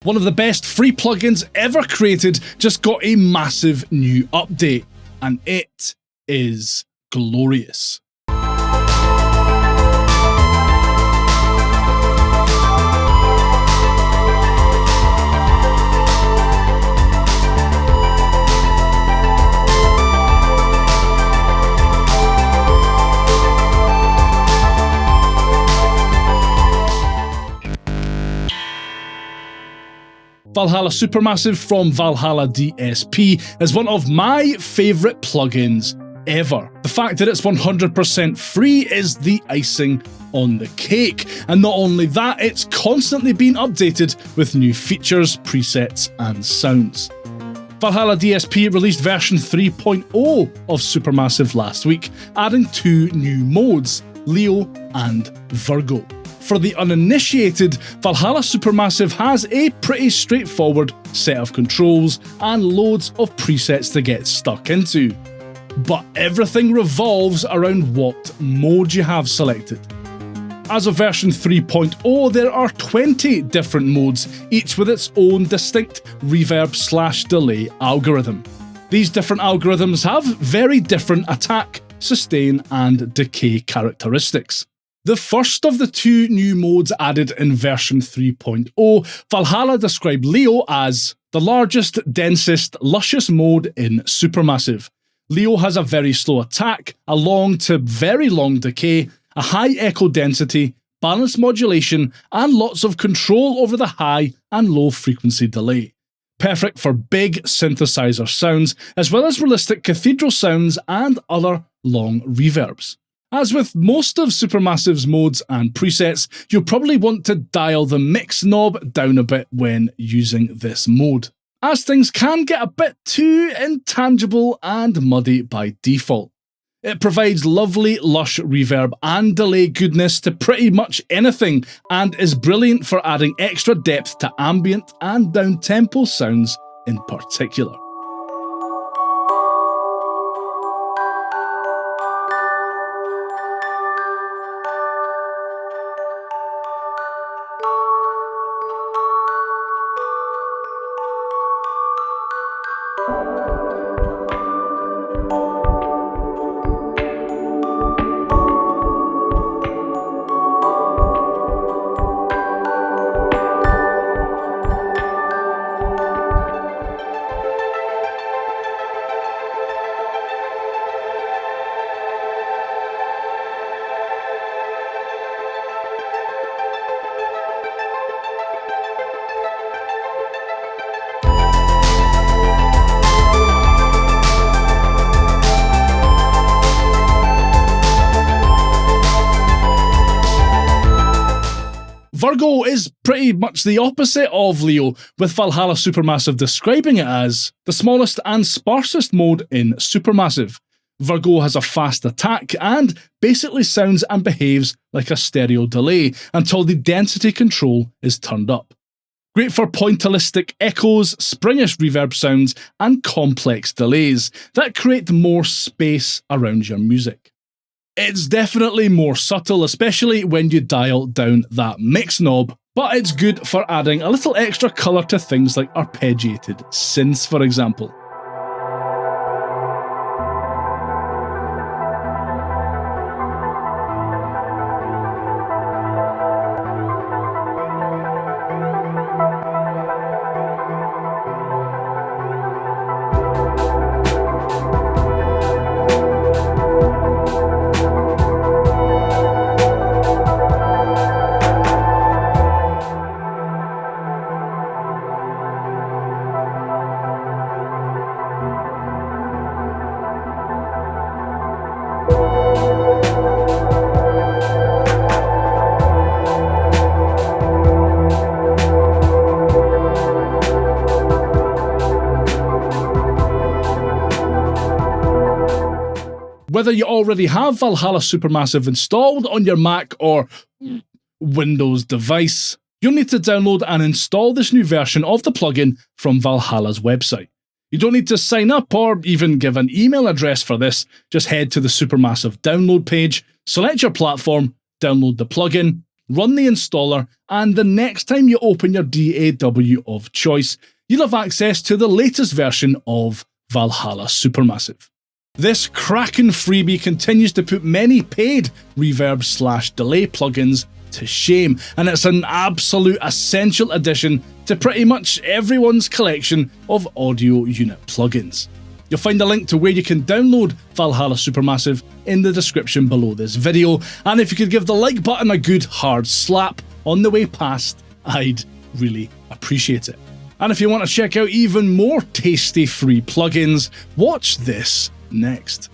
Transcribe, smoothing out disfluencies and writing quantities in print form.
One of the best free plugins ever created just got a massive new update, and it is glorious. Valhalla Supermassive from Valhalla DSP is one of my favourite plugins ever. The fact that it's 100% free is the icing on the cake, and not only that, it's constantly been updated with new features, presets and sounds. Valhalla DSP released version 3.0 of Supermassive last week, adding 2 new modes, Leo and Virgo. For the uninitiated, Valhalla Supermassive has a pretty straightforward set of controls and loads of presets to get stuck into. But everything revolves around what mode you have selected. As of version 3.0, there are 20 different modes, each with its own distinct reverb/delay algorithm. These different algorithms have very different attack, sustain, and decay characteristics. The first of the 2 new modes added in version 3.0, Valhalla described Leo as the largest, densest, luscious mode in Supermassive. Leo has a very slow attack, a long to very long decay, a high echo density, balanced modulation, and lots of control over the high and low frequency delay. Perfect for big synthesizer sounds, as well as realistic cathedral sounds and other long reverbs. As with most of Supermassive's modes and presets, you'll probably want to dial the mix knob down a bit when using this mode, as things can get a bit too intangible and muddy by default. It provides lovely, lush reverb and delay goodness to pretty much anything, and is brilliant for adding extra depth to ambient and down-tempo sounds in particular. Virgo is pretty much the opposite of Leo, with Valhalla Supermassive describing it as the smallest and sparsest mode in Supermassive. Virgo has a fast attack and basically sounds and behaves like a stereo delay until the density control is turned up. Great for pointillistic echoes, springish reverb sounds, and complex delays that create more space around your music. It's definitely more subtle, especially when you dial down that mix knob, but it's good for adding a little extra colour to things like arpeggiated synths, for example. Whether you already have Valhalla Supermassive installed on your Mac or Windows device, you'll need to download and install this new version of the plugin from Valhalla's website. You don't need to sign up or even give an email address for this, just head to the Supermassive download page, select your platform, download the plugin, run the installer, and the next time you open your DAW of choice, you'll have access to the latest version of Valhalla Supermassive. This cracking freebie continues to put many paid reverb/delay plugins to shame, and it's an absolute essential addition to pretty much everyone's collection of audio unit plugins. You'll find a link to where you can download Valhalla Supermassive in the description below this video, and if you could give the like button a good hard slap on the way past, I'd really appreciate it. And if you want to check out even more tasty free plugins, watch this next.